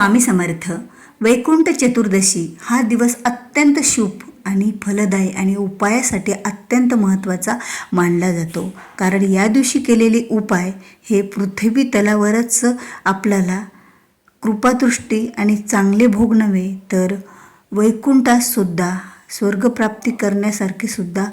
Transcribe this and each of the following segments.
स्वामी समर्थ. वैकुंठ चतुर्दशी हा दिवस अत्यंत शुभ आणि फलदायी आणि उपायासाठी अत्यंत महत्त्वाचा मानला जातो. कारण या दिवशी केलेले उपाय हे पृथ्वी तलावरच आपल्याला कृपादृष्टी आणि चांगले भोग नव्हे तर वैकुंठातसुद्धा स्वर्गप्राप्ती करण्यासारखी सुद्धा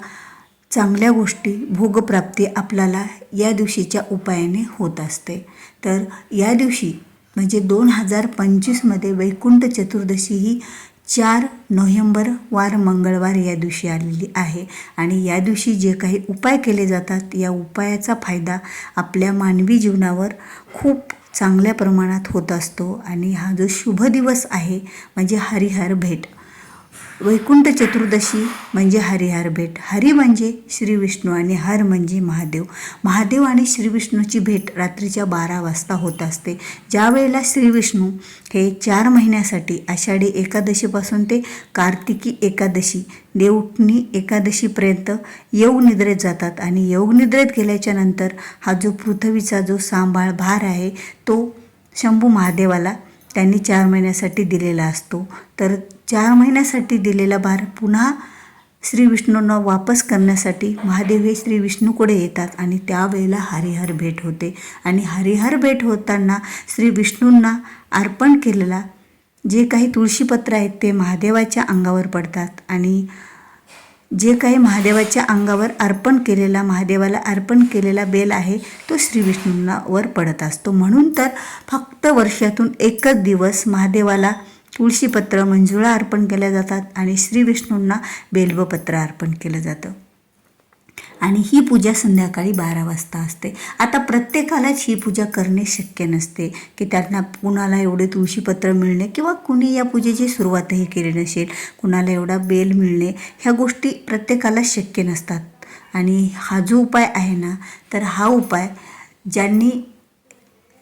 चांगल्या गोष्टी भोगप्राप्ती आपल्याला या दिवशीच्या उपायाने होत असते. तर या दिवशी म्हणजे 2025मध्ये वैकुंठ चतुर्दशी ही 4 नोव्हेंबर वार मंगळवार या दिवशी आलेली आहे. आणि या दिवशी जे काही उपाय केले जातात या उपायाचा फायदा आपल्या मानवी जीवनावर खूप चांगल्या प्रमाणात होत असतो. आणि हा जो शुभ दिवस आहे म्हणजे हरिहर भेट. वैकुंठ चतुर्दशी म्हणजे हरिहर भेट. हरी म्हणजे श्री विष्णू आणि हर म्हणजे महादेव. महादेव आणि श्री विष्णूची भेट रात्रीच्या 12 वाजता होत असते. ज्या वेळेला श्री विष्णू हे 4 महिन्यासाठी आषाढी एकादशीपासून ते कार्तिकी एकादशी देवउठणी एकादशीपर्यंत योगनिद्रेत जातात. आणि योगनिद्रेत गेल्याच्या नंतर हा जो पृथ्वीचा जो सांभाळ भार आहे तो शंभू महादेवाला त्यांनी 4 महिन्यासाठी दिलेला असतो. तर 4 महिन्यासाठी दिलेला भार पुन्हा श्री विष्णूंना वापस करण्यासाठी महादेव हे श्री विष्णूकडे येतात आणि त्यावेळेला हरिहर भेट होते. आणि हरिहर भेट होताना श्री विष्णूंना अर्पण केलेला जे काही तुळशीपत्र आहेत ते महादेवाच्या अंगावर पडतात. आणि जे काही महादेवाच्या अंगावर अर्पण केलेला महादेवाला अर्पण केलेला बेल आहे तो श्री विष्णूंना वर पडत असतो. म्हणून तर फक्त वर्षातून एकच दिवस महादेवाला तुळशीपत्र मंजुळा अर्पण केल्या जातात आणि श्री विष्णूंना बेलवपत्र अर्पण केलं जातं. आणि ही पूजा संध्याकाळी 12 वाजता असते. आता प्रत्येकालाच ही पूजा करणे शक्य नसते की त्यांना कुणाला एवढे तुळशीपत्र मिळणे किंवा कुणी या पूजेची सुरुवातही केली नसेल, कुणाला एवढा बेल मिळणे ह्या गोष्टी प्रत्येकाला शक्य नसतात. आणि हा जो उपाय आहे ना तर हा उपाय ज्यांनी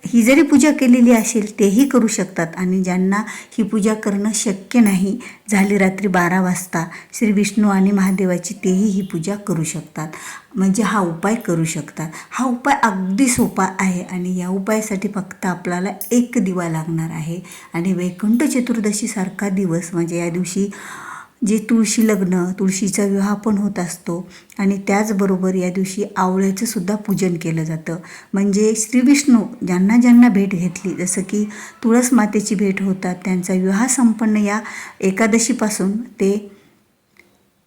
ही जरी पूजा केलेली असेल तेही करू शकतात. आणि ज्यांना ही पूजा करणं शक्य नाही झाली रात्री 12 वाजता श्री विष्णू आणि महादेवाची तेही ही पूजा करू शकतात, म्हणजे हा उपाय करू शकतात. हा उपाय अगदी सोपा आहे आणि या उपायासाठी फक्त आपल्याला एक दिवा लागणार आहे. आणि वैकुंठ चतुर्दशीसारखा दिवस म्हणजे या दिवशी जे तुळशी लग्न तुळशीचा विवाह पण होत असतो. आणि त्याचबरोबर या दिवशी आवळ्याचं सुद्धा पूजन केलं जातं. म्हणजे श्री विष्णू ज्यांना ज्यांना भेट घेतली जसं की तुळस मातेची भेट होतात त्यांचा विवाह संपन्न या एकादशीपासून ते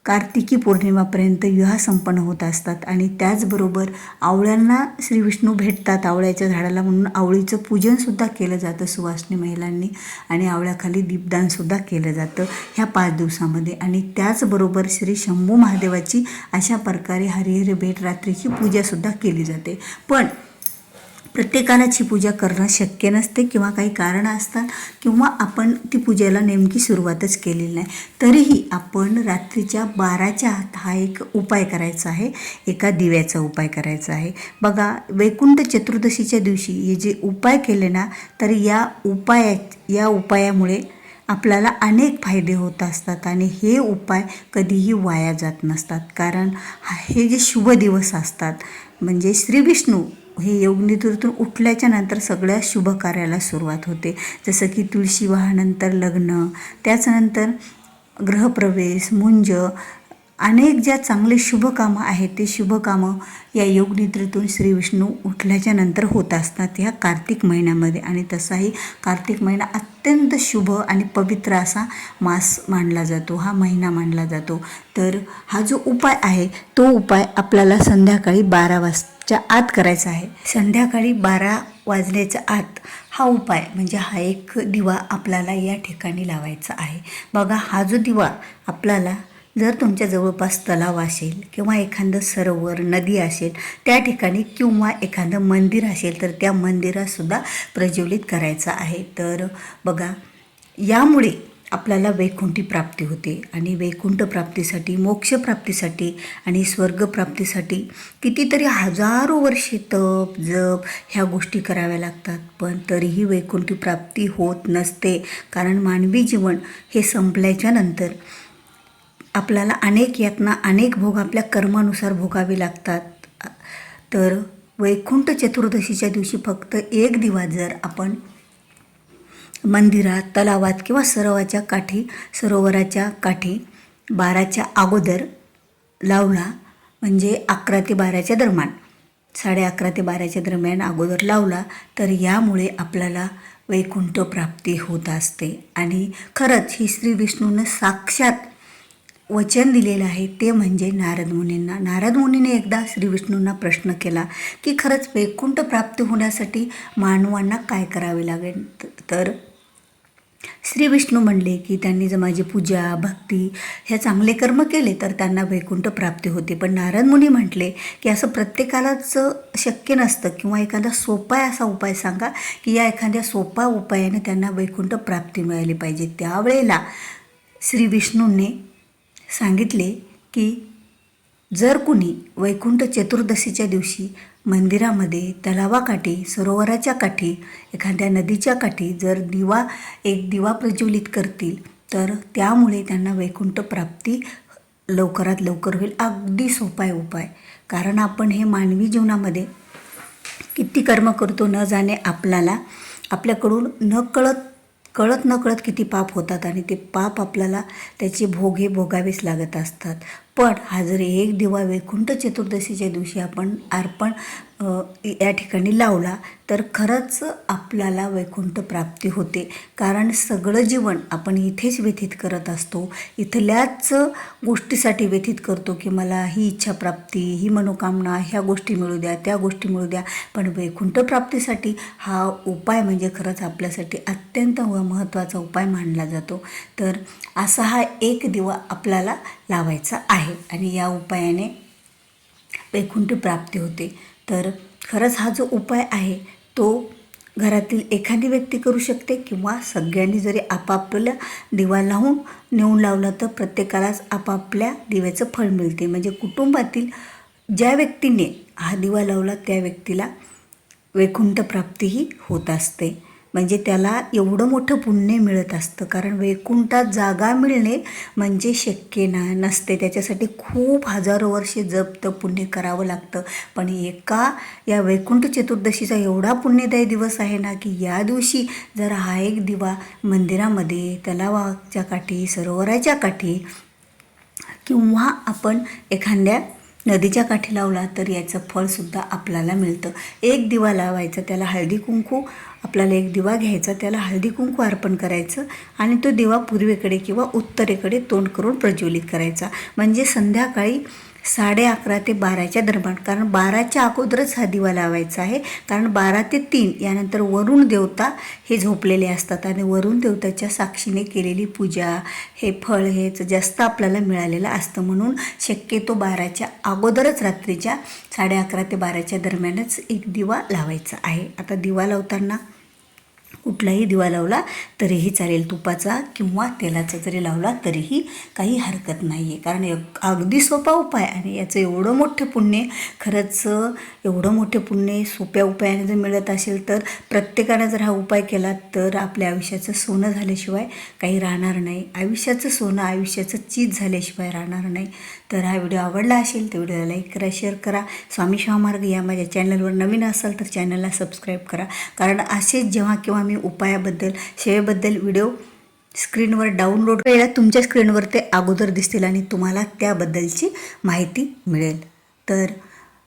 कार्तिकी पौर्णिमापर्यंत विवाह संपन्न होत असतात. आणि त्याचबरोबर आवळ्यांना श्री विष्णू भेटतात आवळ्याच्या झाडाला म्हणून आवळीचं पूजनसुद्धा केलं जातं सुवासिनी महिलांनी. आणि आवळ्याखाली दीपदानसुद्धा केलं जातं ह्या 5 दिवसामध्ये. आणि त्याचबरोबर श्री शंभू महादेवाची अशा प्रकारे हरिहर भेट रात्रीची पूजासुद्धा केली जाते. पण प्रत्येकालाच ही पूजा करणं शक्य नसते किंवा काही कारणं असतात किंवा आपण ती पूजेला नेमकी सुरुवातच केलेली नाही. तरीही आपण रात्रीच्या 12च्या आत हा एक उपाय करायचा आहे, एका दिव्याचा उपाय करायचा आहे. बघा वैकुंठ चतुर्दशीच्या दिवशी हे जे उपाय केले ना तर या उपायामुळे आपल्याला अनेक फायदे होत असतात. आणि हे उपाय कधीही वाया जात नसतात. कारण हे जे शुभ दिवस असतात म्हणजे श्री विष्णू हे योगनिद्रेतून उठल्याच्या नंतर सगळ्या शुभ कार्याला सुरुवात होते. जसं की तुळशी विवाहानंतर लग्न, त्याच्यानंतर गृहप्रवेश, मुंज, अनेक ज्या चांगले शुभ कामं आहेत ते शुभ कामं या योगनिद्रेतून श्री विष्णू उठल्याच्या नंतर होत असतात ह्या कार्तिक महिन्यामध्ये. आणि तसाही कार्तिक महिना अत्यंत शुभ आणि पवित्र असा मास मानला जातो, हा महिना मानला जातो. तर हा जो उपाय आहे तो उपाय आपल्याला संध्याकाळी 12 वाजताच्या आत करायचा आहे. संध्याकाळी 12 वाजल्याच्या आत हा उपाय म्हणजे हा एक दिवा आपल्याला या ठिकाणी लावायचा आहे. बघा हा जो दिवा आपल्याला जर तुमच्या जवळपास तलाव असेल किंवा एखादं सरोवर नदी असेल त्या ठिकाणी किंवा एखादं मंदिर असेल तर त्या मंदिरातसुद्धा प्रज्वलित करायचा आहे. तर बघा यामुळे आपल्याला वैकुंठी प्राप्ती होते. आणि वैकुंठ प्राप्तीसाठी मोक्षप्राप्तीसाठी आणि स्वर्गप्राप्तीसाठी कितीतरी हजारो वर्षे तप जप ह्या गोष्टी कराव्या लागतात. पण तरीही वैकुंठी प्राप्ती होत नसते. कारण मानवी जीवन हे संपल्याच्या नंतर आपल्याला अनेक यातना अनेक भोग आपल्या कर्मानुसार भोगावे लागतात. तर वैकुंठ चतुर्दशीच्या दिवशी फक्त एक दिवा जर आपण मंदिरात, तलावात किंवा सरोवराच्या काठी 12च्या अगोदर लावला, म्हणजे 11 ते 12च्या दरम्यान, 11:30 ते 12च्या दरम्यान अगोदर लावला, तर यामुळे आपल्याला वैकुंठ प्राप्ती होत असते. आणि खरंच ही श्री विष्णूनं साक्षात वचन दिलेलं आहे, ते म्हणजे नारद मुनींना. नारद मुनीने एकदा श्री विष्णूंना प्रश्न केला की खरंच वैकुंठ प्राप्ती होण्यासाठी मानवांना काय करावे लागेल. तर श्री विष्णू म्हणले की त्यांनी जर माझी पूजा, भक्ती ह्या चांगले कर्म केले तर त्यांना वैकुंठ प्राप्ती होते. पण नारद मुनी म्हटले की असं प्रत्येकालाच शक्य नसतं, किंवा एखादा सोपा असा उपाय सांगा की या एखाद्या सोपा उपायाने त्यांना वैकुंठ प्राप्ती मिळाली पाहिजे. त्यावेळेला श्री विष्णूंनी सांगितले की जर कुणी वैकुंठ चतुर्दशीच्या दिवशी मंदिरामध्ये, तलावाकाठी, सरोवराच्या काठी, एखाद्या नदीच्या काठी जर एक दिवा प्रज्वलित करतील तर त्यामुळे त्यांना वैकुंठ प्राप्ती लवकरात लवकर होईल. अगदी सोपा आहे उपाय. कारण आपण हे मानवी जीवनामध्ये किती कर्म करतो न जाणे आपल्याकडून कळत न कळत किती पाप होतात, आणि ते पाप आपल्याला त्याचे भोग हे भोगावेच लागत असतात. पण हा जर एक दिवा वैकुंठ चतुर्दशीच्या दिवशी आपण या ठिकाणी लावला तर खरंच आपल्याला वैकुंठ प्राप्ती होते. कारण सगळं जीवन आपण इथेच व्यतीत करत असतो, इथल्याच गोष्टीसाठी व्यतीत करतो की मला ही इच्छा प्राप्ती, ही मनोकामना, ह्या गोष्टी मिळू द्या, त्या गोष्टी मिळू द्या. पण वैकुंठ प्राप्तीसाठी हा उपाय म्हणजे खरंच आपल्यासाठी अत्यंत महत्त्वाचा उपाय मानला जातो. तर असा हा एक दिवा आपल्याला लावायचा आहे आणि या उपायाने वैकुंठ प्राप्ती होते. तर खरंच हा जो उपाय आहे तो घरातील एखादी व्यक्ती करू शकते, किंवा सगळ्यांनी जरी आपापल्या दिवा नेऊन लावला तर प्रत्येकालाच आपापल्या दिव्याचं फळ मिळते. म्हणजे कुटुंबातील ज्या व्यक्तीने हा दिवा लावला त्या व्यक्तीला वैकुंठ प्राप्तीही होत असते. म्हणजे त्याला एवढं मोठं पुण्य मिळत असतं. कारण वैकुंठात जागा मिळणे म्हणजे शक्य नसते. त्याच्यासाठी खूप हजारो वर्षे जप पुण्य करावं लागतं. पण या वैकुंठ चतुर्दशीचा एवढा पुण्यदायी दिवस आहे ना की या दिवशी जर हा एक दिवा मंदिरामध्ये, तलावाच्या काठी, सरोवराच्या काठी किंवा आपण एखाद्या नदीच्या काठी लावला तर याचं फळसुद्धा आपल्याला मिळतं. एक दिवा लावायचा, त्याला हळदी कुंकू, आपल्याला एक दिवा घ्यायचा, त्याला हळदी कुंकू अर्पण करायचं आणि तो दिवा पूर्वेकडे किंवा उत्तरेकडे तोंड करून प्रज्वलित करायचा. म्हणजे संध्याकाळी 11:30 ते 12च्या दरम्यान. कारण 12च्या अगोदरच हा दिवा लावायचा आहे. कारण 12 ते 3 यानंतर वरुण देवता हे झोपलेले असतात आणि वरुण देवताच्या साक्षीने केलेली पूजा, हे फळ हेच जास्त आपल्याला मिळालेलं असतं. म्हणून शक्यतो 12च्या अगोदरच, रात्रीच्या 11:30 ते 12च्या दरम्यानच एक दिवा लावायचा आहे. आता दिवा लावताना कुठलाही दिवा लावला तरीही चालेल, तुपाचा किंवा तेलाचा जरी लावला तरीही काही हरकत नाही आहे. कारण अगदी सोपा उपाय आणि याचं एवढं मोठं पुण्य, खरंच एवढं मोठे पुण्य सोप्या उपायाने जर मिळत असेल तर प्रत्येकानं जर हा उपाय केला तर आपल्या आयुष्याचं सोनं झाल्याशिवाय काही राहणार नाही. आयुष्याचं सोनं, आयुष्याचं चीज झाल्याशिवाय राहणार नाही. तर हा व्हिडिओ आवडला असेल तर व्हिडिओला लाईक करा, शेअर करा. स्वामी शिवामार्ग या माझ्या चॅनलवर नवीन असाल तर चॅनलला सबस्क्राईब करा. कारण असेच जेव्हा किंवा मी उपायाबद्दल, सेवेबद्दल व्हिडिओ स्क्रीनवर डाउनलोड केला, तुमच्या स्क्रीनवर ते अगोदर दिसतील आणि तुम्हाला त्याबद्दलची माहिती मिळेल. तर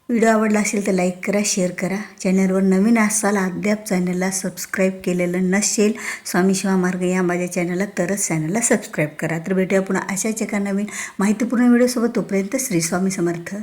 व्हिडिओ आवडला असेल तर लाईक करा, शेअर करा. चॅनलवर नवीन असाल, अद्याप चॅनलला सबस्क्राईब केलेलं नसेल स्वामी शिवामार्ग या माझ्या चॅनलला, तरच चॅनलला सबस्क्राईब करा. तर भेटूया पुन्हा अशाच एका नवीन माहितीपूर्ण व्हिडिओसोबत. तोपर्यंत श्री स्वामी समर्थ.